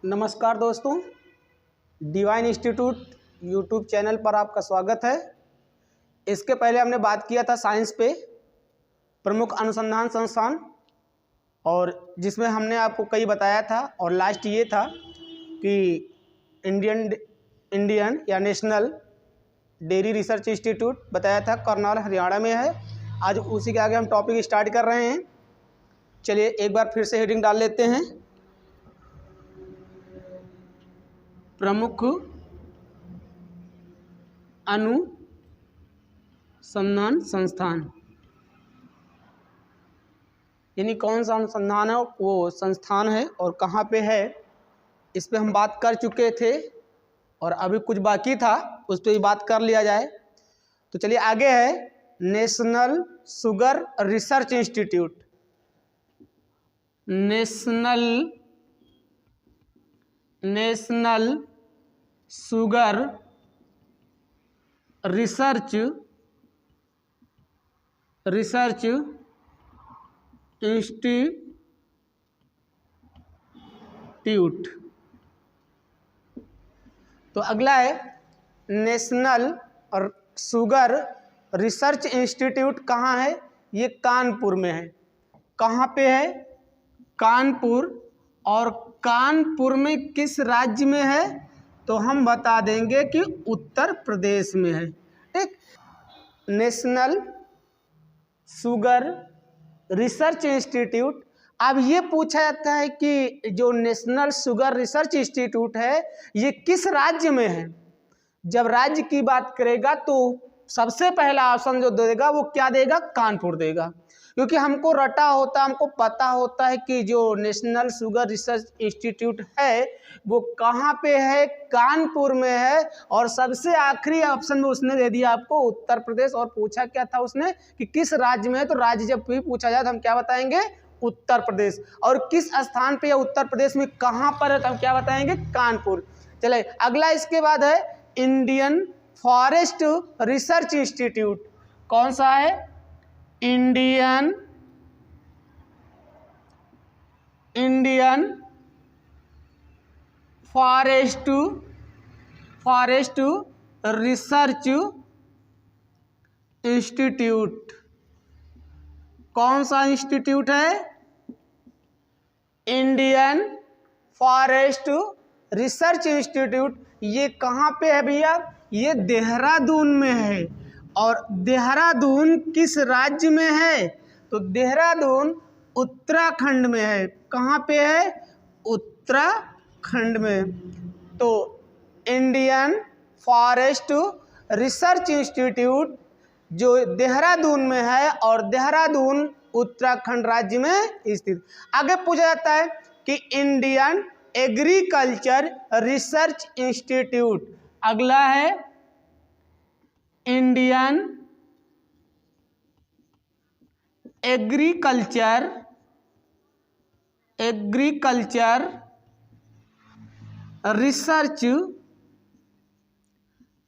नमस्कार दोस्तों, divine institute YouTube channel पर आपका स्वागत है। इसके पहले हमने बात किया था साइंस पे प्रमुख अनुसंधान संस्थान, और जिसमें हमने आपको कई बताया था, और लास्ट ये था कि इंडियन या नेशनल डेयरी रिसर्च इंस्टीट्यूट बताया था, करनाल हरियाणा में है। आज उसी के आगे हम टॉपिक स्टार्ट कर रहे हैं। चलिए एक बार फिर से हेडिंग डाल लेते हैं। प्रमुख अनुसंधान संस्थान, यानी कौन सा अनुसंधान है, वो संस्थान है और कहाँ पे है, इस पे हम बात कर चुके थे और अभी कुछ बाकी था, उस पर भी बात कर लिया जाए। तो चलिए आगे है national sugar research institute. National sugar research institute. तो अगला है नेशनल शुगर रिसर्च इंस्टीट्यूट। कहाँ है? ये कानपुर में है। कहाँ पे है? कानपुर। और कानपुर में किस राज्य में है? तो हम बता देंगे कि उत्तर प्रदेश में है। ठीक। National sugar research institute. अब ये पूछा जाता है कि जो नेशनल शुगर रिसर्च इंस्टीट्यूट है ये किस राज्य में है। जब राज्य की बात करेगा तो सबसे पहला ऑप्शन जो देगा वो क्या देगा? कानपुर देगा, क्योंकि हमको रटा होता, हमको पता होता है कि जो नेशनल शुगर रिसर्च इंस्टीट्यूट है वो कहाँ पे है? कानपुर में है। और सबसे आखिरी ऑप्शन में उसने दे दिया आपको उत्तर प्रदेश। और पूछा क्या था उसने कि किस राज्य में है, तो राज्य जब भी पूछा जाए तो हम क्या बताएंगे? उत्तर प्रदेश। और किस स्थान पे या उत्तर प्रदेश में कहाँ पर है तो हम क्या बताएंगे? कानपुर। चले अगला, इसके बाद है इंडियन फॉरेस्ट रिसर्च इंस्टीट्यूट। कौन सा है? Indian forest research institute. कौन सा इंस्टीट्यूट है? Indian forest research institute. ये कहाँ पे है भैया? ये देहरादून में है। और देहरादून किस राज्य में है? तो देहरादून उत्तराखंड में है। कहाँ पे है? उत्तराखंड में। तो इंडियन फॉरेस्ट रिसर्च इंस्टीट्यूट जो देहरादून में है, और देहरादून उत्तराखंड राज्य में स्थित। आगे पूछा जाता है कि इंडियन एग्रीकल्चर रिसर्च इंस्टीट्यूट। अगला है Indian agriculture research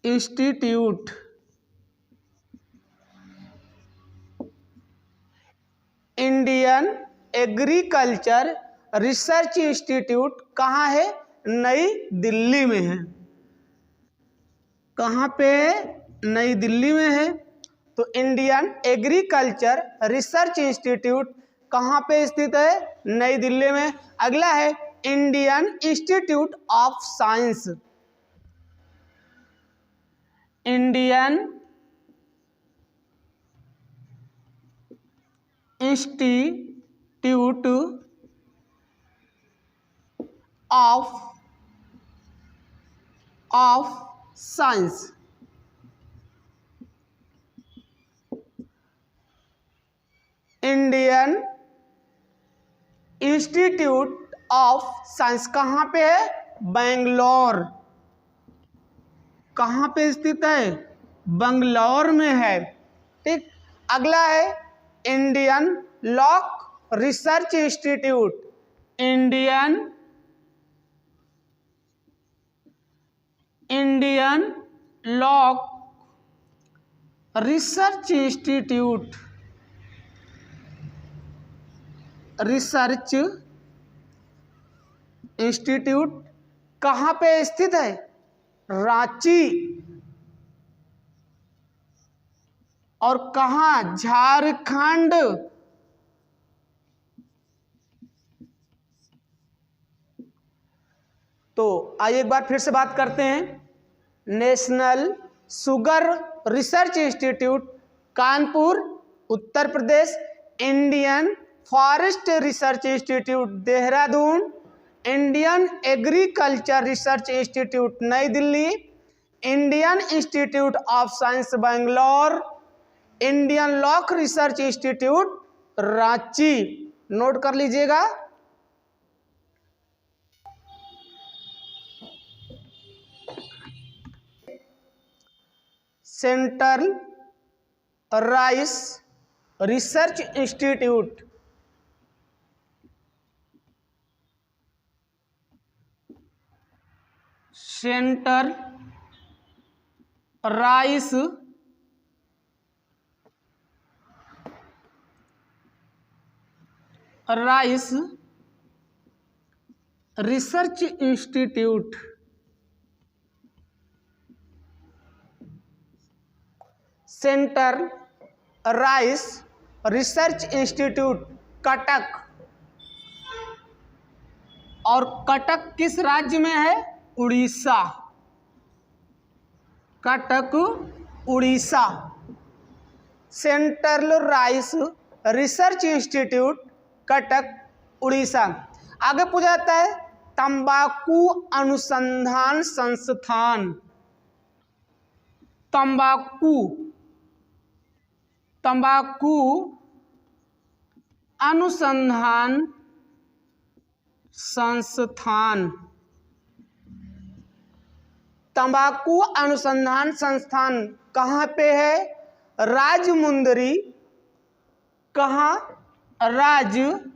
institute. Indian agriculture research institute कहाँ है? नई दिल्ली में है। कहाँ पे है? नई दिल्ली में है। तो इंडियन एग्रीकल्चर रिसर्च इंस्टीट्यूट कहाँ पे स्थित है? नई दिल्ली में। अगला है Indian institute of science. Indian institute of science. Indian institute of science कहाँ पे है? बेंगलोर। कहाँ पे स्थित है? बेंगलोर में है। ठीक। अगला है Indian lac research institute. Indian lac research institute. Institute कहाँ पे स्थित है? रांची। और कहाँ? झारखंड। तो आइए एक बार फिर से बात करते हैं। National sugar research institute Kanpur Uttar Pradesh, Indian forest research institute Dehradun, Indian agriculture research institute New Delhi, Indian institute of science Bangalore, Indian lac research institute Ranchi. Note कर लीजिएगा। Central rice research institute, central rice research institute, central rice research institute Cuttack. और कटक किस राज्य में है? Orissa. Cuttack Orissa. Central rice research institute Cuttack Orissa. आगे पूछा जाता है तंबाकू अनुसंधान संस्थान। तंबाकू अनुसंधान संस्थान। तंबाकू अनुसंधान संस्थान कहाँ पे है? राजमुंदरी। कहाँ? राजमुंदरी।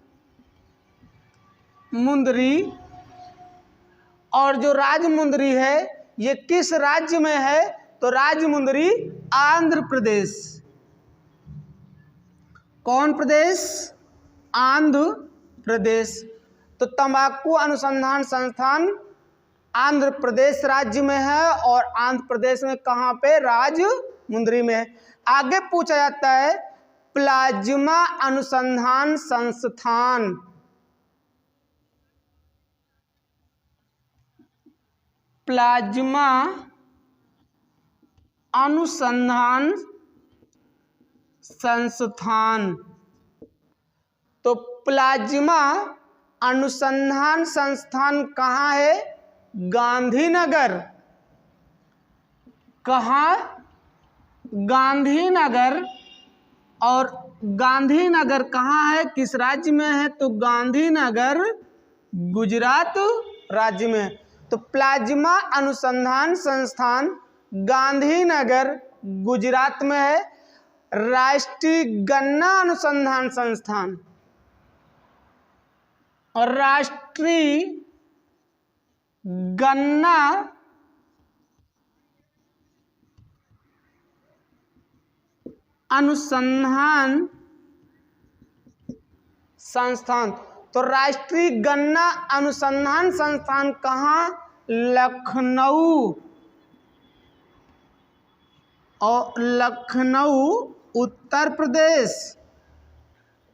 और जो राजमुंदरी है ये किस राज्य में है? तो राजमुंदरी आंध्र प्रदेश। कौन प्रदेश? आंध्र प्रदेश। तो तंबाकू अनुसंधान संस्थान आंध्र प्रदेश राज्य में है और आंध्र प्रदेश में कहाँ पे? राजमुंदरी में है। आगे पूछा जाता है प्लाज्मा अनुसंधान संस्थान। प्लाज्मा अनुसंधान संस्थान। तो प्लाज्मा अनुसंधान संस्थान कहाँ है? गांधीनगर। कहाँ? गांधीनगर। और गांधीनगर कहाँ है? किस राज्य में है? तो गांधीनगर गुजरात राज्य में है। तो प्लाज्मा अनुसंधान संस्थान गांधीनगर गुजरात में है। राष्ट्रीय गन्ना अनुसंधान संस्थान और राष्ट्रीय गन्ना अनुसंधान संस्थान। तो राष्ट्रीय गन्ना अनुसंधान संस्थान कहाँ? लखनऊ। और लखनऊ उत्तर प्रदेश।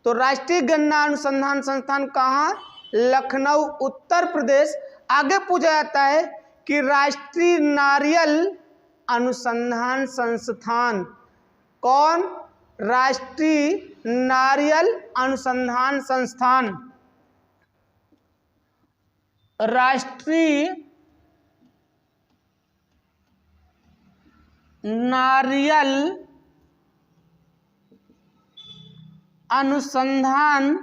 तो राष्ट्रीय गन्ना अनुसंधान संस्थान कहाँ? लखनऊ उत्तर प्रदेश। आगे पूछा जाता है कि राष्ट्रीय नारियल अनुसंधान संस्थान कौन? राष्ट्रीय नारियल अनुसंधान संस्थान। राष्ट्रीय नारियल अनुसंधान।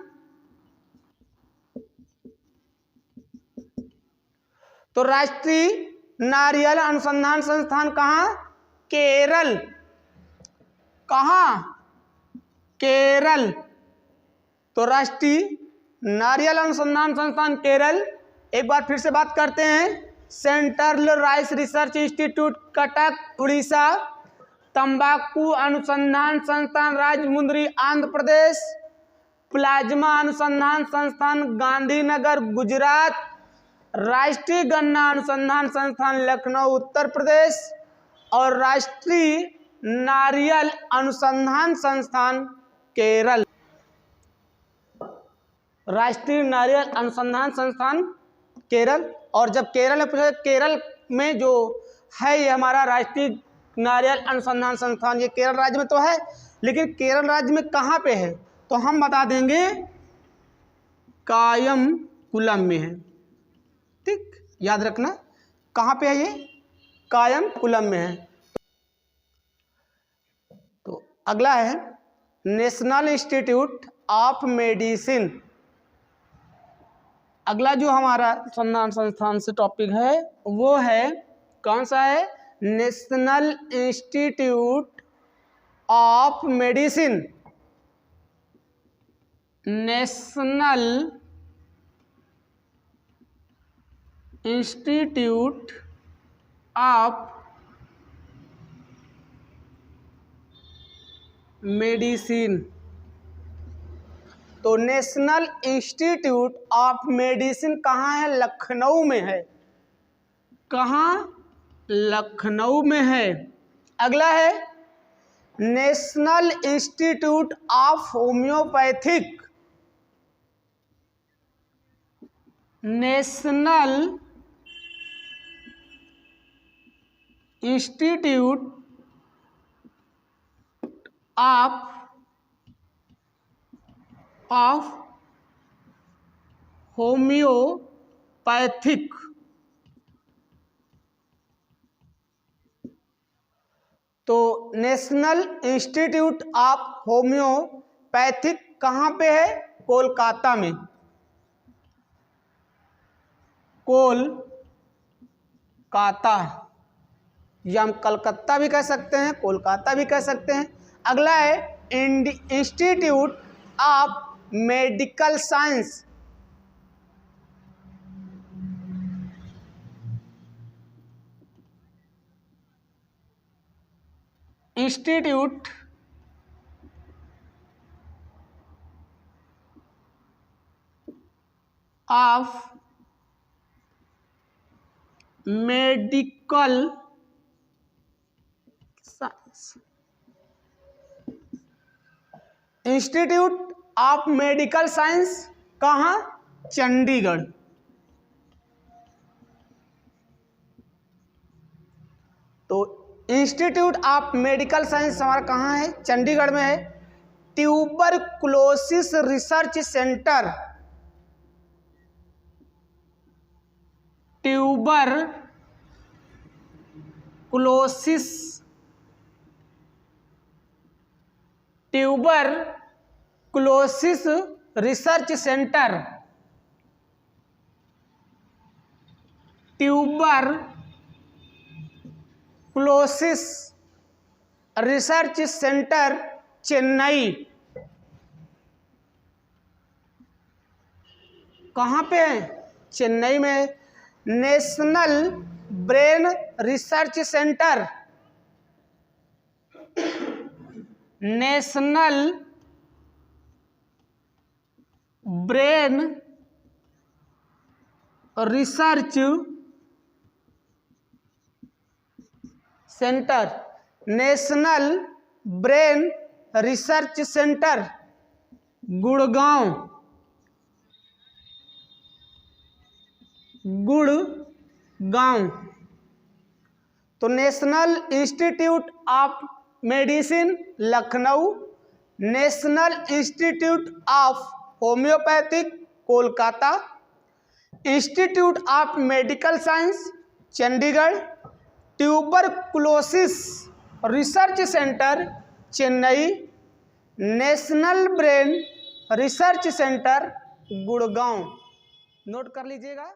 तो राष्ट्रीय नारियल अनुसंधान संस्थान कहाँ? केरल। कहाँ? केरल। तो राष्ट्रीय नारियल अनुसंधान संस्थान केरल। एक बार फिर से बात करते हैं। Central rice research institute Cuttack Orissa, तंबाकू अनुसंधान संस्थान राजमुंदरी आंध्र प्रदेश, प्लाज्मा अनुसंधान संस्थान गांधीनगर गुजरात, राष्ट्रीय गन्ना अनुसंधान संस्थान लखनऊ उत्तर प्रदेश और राष्ट्रीय नारियल अनुसंधान संस्थान केरल। राष्ट्रीय नारियल अनुसंधान संस्थान केरल। और जब केरल में पूछा, केरल में जो है ये हमारा राष्ट्रीय नारियल अनुसंधान संस्थान, ये केरल राज्य में तो है, लेकिन केरल राज्य में कहाँ पे है तो हम बता देंगे कायमकुलम में है। ठीक, याद रखना कहाँ पे है ये, कायमकुलम में है। तो अगला है नेशनल इंस्टीट्यूट ऑफ मेडिसिन। अगला जो हमारा अनुसंधान संस्थान से टॉपिक है वो है कौन सा है, national institute of medicine. National institute of medicine. तो नेशनल इंस्टीट्यूट ऑफ मेडिसिन कहाँ है, लखनऊ में है। कहाँ, लखनऊ में है। अगला है national institute of homeopathic. National institute of homeopathic. तो नेशनल इंस्टीट्यूट ऑफ होम्योपैथिक कहाँ पे है, कोलकाता में। कोलकाता, या हम कलकत्ता भी कह सकते हैं, कोलकाता भी कह सकते हैं। अगला है institute of medical science. Institute of medical science. Institute of medical science कहाँ, चंडीगढ़। तो इंस्टीट्यूट ऑफ मेडिकल साइंस हमारा कहाँ है, चंडीगढ़ में है। Tuberculosis research centre. Tuberculosis research centre. Tuberculosis research centre Chennai. कहाँ पे है, चेन्नई में। National brain research centre. National brain research centre. National brain research centre Gurgaon. Gurgaon. तो national institute of medicine Lucknow, national institute of homeopathic Kolkata, institute of medical science Chandigarh, tuberculosis research centre Chennai, national brain research centre Gurgaon. Note कर लीजिएगा।